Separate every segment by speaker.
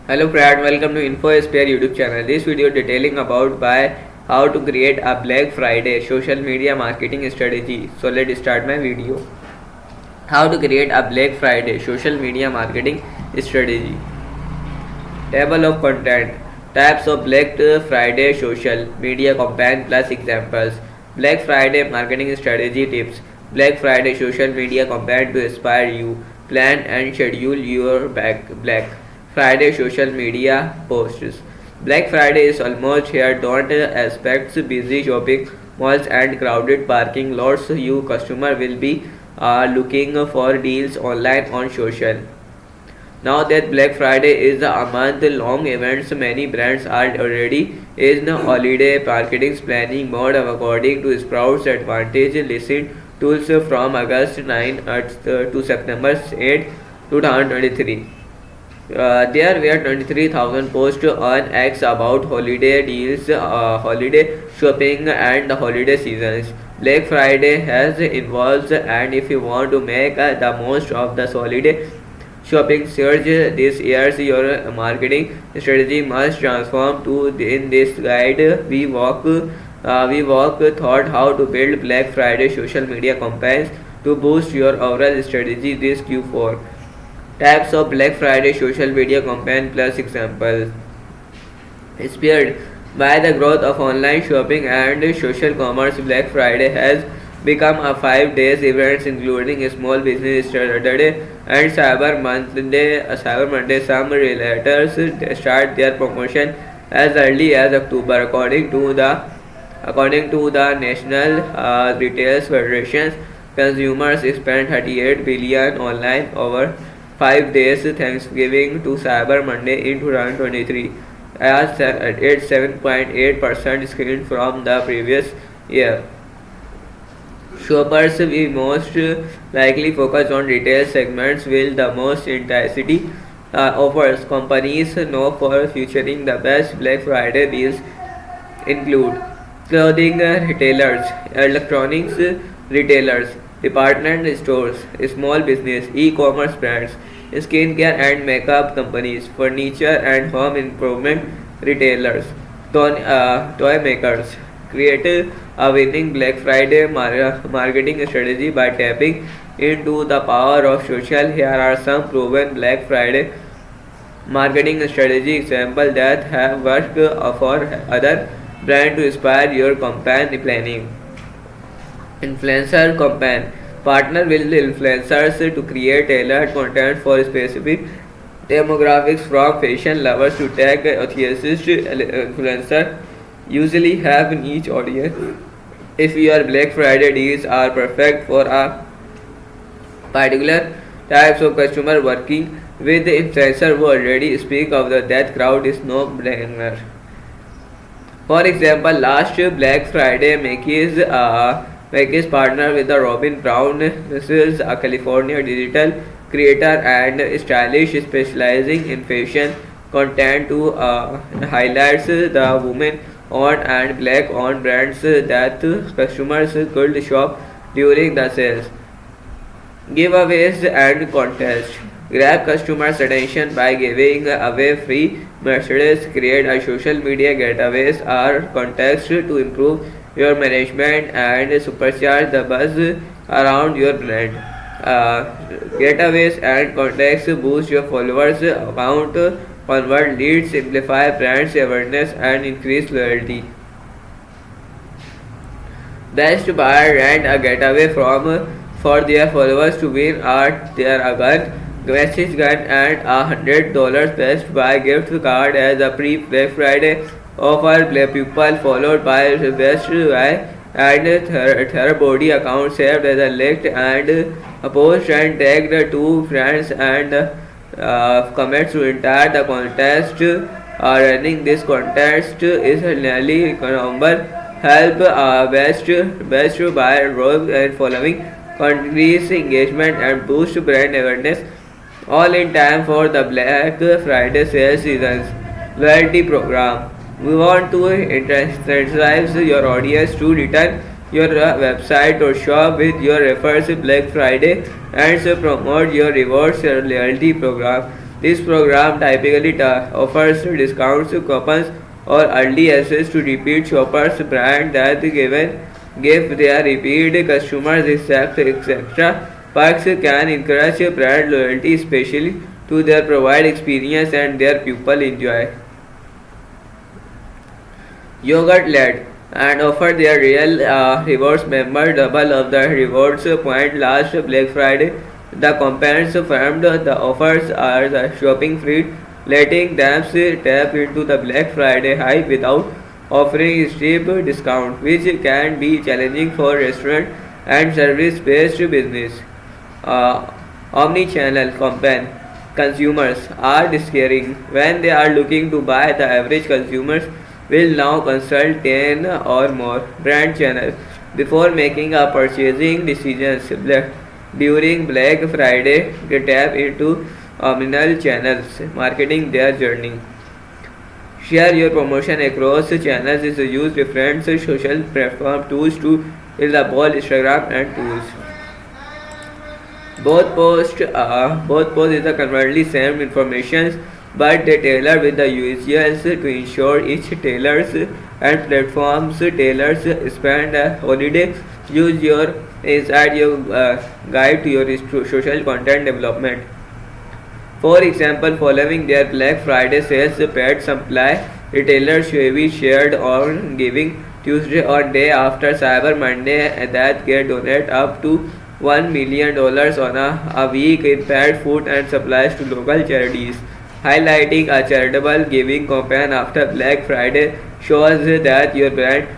Speaker 1: Hello friend, welcome to InfoSphere YouTube channel. This video detailing about by how to create a Black Friday social media marketing strategy. So let's start my video. How to create a Black Friday social media marketing strategy. Table of content. Types of Black Friday social media campaign plus examples. Black Friday marketing strategy tips. Black Friday social media campaign to inspire you. Plan and schedule your Black Friday social media posts. Black Friday is almost here. Don't expect busy shopping malls and crowded parking lots. You customer will be looking for deals online on social. Now that Black Friday is a month-long event, many brands are already in holiday marketing planning mode according to Sprout's Advantage Listen tools from August 9 to September 8, 2023. There were 23,000 posts on X about holiday deals, holiday shopping, and holiday seasons. Black Friday has involved, and if you want to make the most of the holiday shopping surge this year, your marketing strategy must transform to. In this guide, we walk thought how to build Black Friday social media campaigns to boost your overall strategy this Q4. Types of Black Friday social media campaign plus examples. Inspired by the growth of online shopping and social commerce, Black Friday has become a 5 days event including Small Business Saturday and Cyber Monday. Some retailers start their promotion as early as October, according to the National Retail Federation's consumers spent 38 billion online over 5 days Thanksgiving to Cyber Monday in 2023, as at 7.8% screen from the previous year. Shoppers we most likely focus on retail segments with the most intensity offers. Companies know for featuring the best Black Friday deals include clothing retailers, electronics retailers, department stores, small business, e-commerce brands, skincare and makeup companies, furniture and home improvement retailers, toy makers. Create a winning Black Friday marketing strategy by tapping into the power of social. Here are some proven Black Friday marketing strategy examples that have worked for other brands to inspire your campaign planning. Influencer campaign. Partner with influencers to create tailored content for specific demographics from fashion lovers to tech enthusiasts. Influencer usually have niche audience. If your Black Friday deals are perfect for a particular types of customer, working with the influencer who already speak of that crowd is no brainer. For example, last Black Friday, Macy's partnered with the Robin Brown. This is a California digital creator and stylist specializing in fashion content to highlights the women owned and black owned brands that customers could shop during the sales. Giveaways and contests. Grab customers' attention by giving away free Mercedes. Create a social media getaways or contests to improve your management and supercharge the buzz around your brand. Getaways and contests boost your followers account, convert leads, simplify brand awareness, and increase loyalty. Best Buy ran a getaway for their followers to win at their gun, message gun, and $100 Best Buy gift card as a pre-Black Friday offer. People followed by Best Buy and their body account saved as a list and a post and tagged two friends and comments to enter the contest. Running this contest is nearly November. Help best Buy roles and following, increase engagement and boost brand awareness, all in time for the Black Friday sales seasons. Loyalty program. We want to incentivize your audience to return your website or shop with your refers Black Friday and promote your rewards or loyalty program. This program typically offers discounts, coupons, or early access to repeat shoppers brand that give their repeat customers etc. Perks can encourage brand loyalty, especially to their provide experience and their people enjoy. Yogurt led and offer their real rewards member double of the rewards point last Black Friday. The companies firmed the offers are the shopping free, letting them tap into the Black Friday hype without offering steep discount, which can be challenging for restaurant and service-based business. Uh, Omni-channel campaign consumers are discovering when they are looking to buy. The average consumers will now consult 10 or more brand channels before making a purchasing decisions. During Black Friday, they tap into omnichannel channels, marketing their journey. Share your promotion across channels is use different social platform tools to fill the ball, Instagram and tools. Both posts is a conveniently same information, but they tailor with the USGs to ensure each tailors and platforms tailors spend a holiday. Use your inside your guide to your social content development. For example, following their Black Friday sales, pet supply retailers Chevy shared on Giving Tuesday or day after Cyber Monday that get donate up to $1 million on a week in pet food and supplies to local charities. Highlighting a charitable giving campaign after Black Friday shows that your brand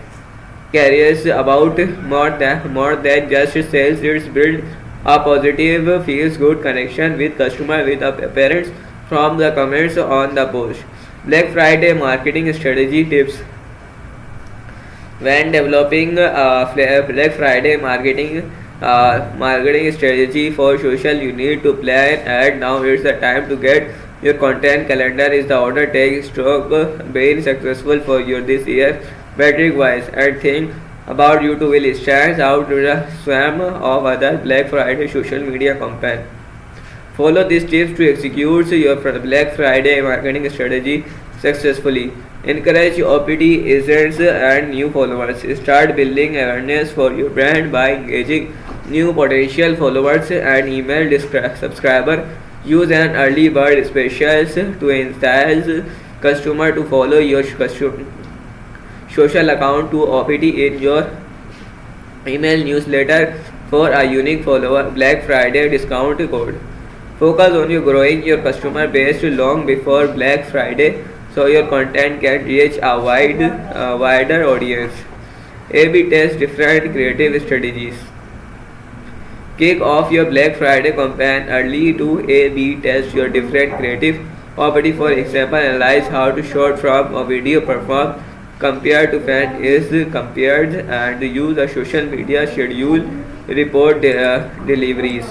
Speaker 1: cares about more than just sales. It's built a positive, feels good connection with customer with appearance from the comments on the post. Black Friday marketing strategy tips. When developing Black Friday marketing strategy for social, you need to plan and now it's the time to get your content calendar is the order take stroke being successful for you this year metric wise and think about you to will stand out to the swarm of other Black Friday social media campaign. Follow these tips to execute your Black Friday marketing strategy successfully. Encourage OPT agents and new followers. Start building awareness for your brand by engaging new potential followers and email subscriber. Use an early bird specials to entice customer to follow your social account to OPT in your email newsletter for a unique follower Black Friday discount code. Focus on you growing your customer base long before Black Friday so your content can reach a wider audience. A/B test different creative strategies. Kick off your Black Friday campaign early to A/B test your different creative property. For example, analyze how to short from a video perform compared to fan is compared and use a social media schedule report deliveries.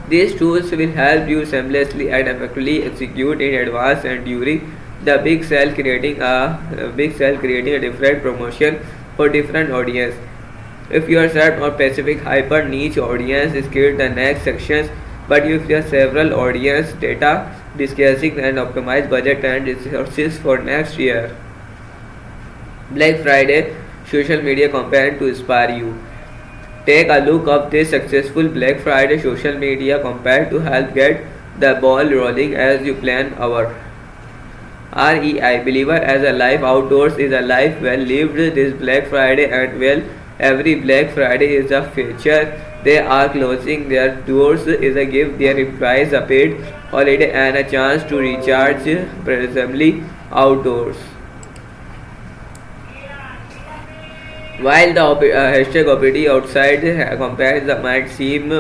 Speaker 1: These tools will help you seamlessly and effectively execute in advance and during the big sale creating a different promotion for different audience. If you are set on specific hyper niche audience, skip the next sections. But if you have several audience data, discussing and optimize budget and resources for next year. Black Friday social media campaign to inspire you. Take a look of this successful Black Friday social media campaign to help get the ball rolling as you plan our REI believer as a life outdoors is a life well lived this Black Friday and well every Black Friday is a feature. They are closing their doors is a gift their employees a paid holiday and a chance to recharge presumably outdoors. While the hashtag OPT outside compares the might seem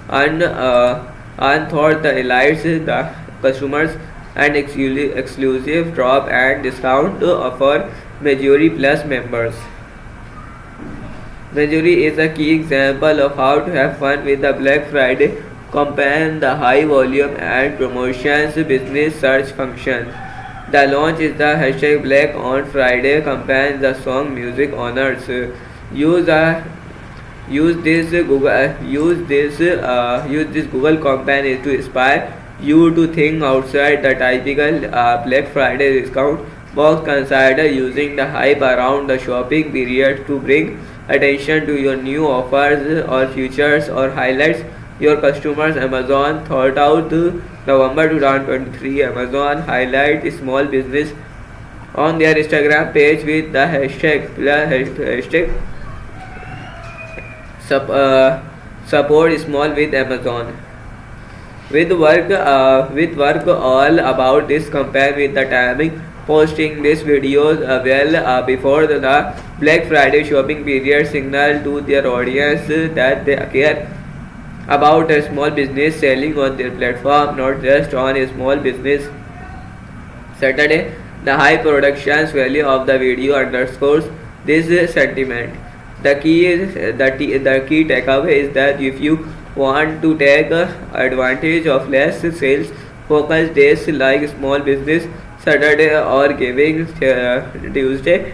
Speaker 1: unthought, the elites, the customers, and exclusive drop and discount for Majority Plus members. Majority is a key example of how to have fun with the Black Friday campaign, the high volume and promotions business search function. The launch is the hashtag Black on Friday campaign. The song music honors Use this Google campaign is to inspire you to think outside the typical Black Friday discount box. Consider using the hype around the shopping period to bring attention to your new offers or features or highlights your customers. Amazon thought out November 2023. Amazon highlight small business on their Instagram page with the hashtag support small with Amazon. With work all about this campaign with the timing posting this videos before the Black Friday shopping period signal to their audience that they care about a small business selling on their platform, not just on a small business. Saturday, the high productions value of the video underscores this sentiment. The key takeaway is that if you want to take advantage of less sales focused days like Small Business Saturday or Giving Tuesday,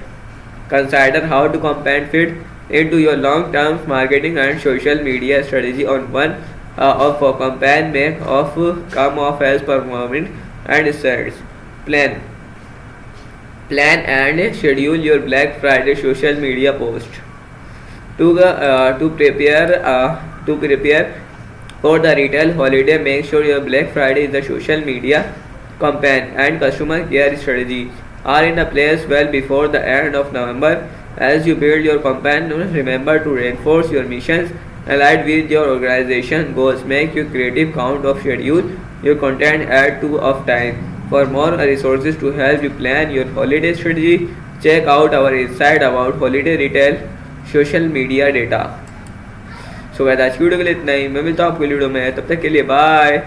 Speaker 1: consider how to campaign fit into your long-term marketing and social media strategy. On one of a campaign make of come off as performant and sales. Plan Plan and schedule your Black Friday social media post. To prepare for the retail holiday, make sure your Black Friday is the social media campaign and customer care strategy are in a place well before the end of November. As you build your campaign, remember to reinforce your missions aligned with your organization goals. Make your creative count of schedule your content at 2 of time. For more resources to help you plan your holiday strategy, check out our insight about holiday retail social media data. So guys आज की video के लिए इतना ही, मैं मिलता हूँ आपको video में, तब तक के लिए बाय।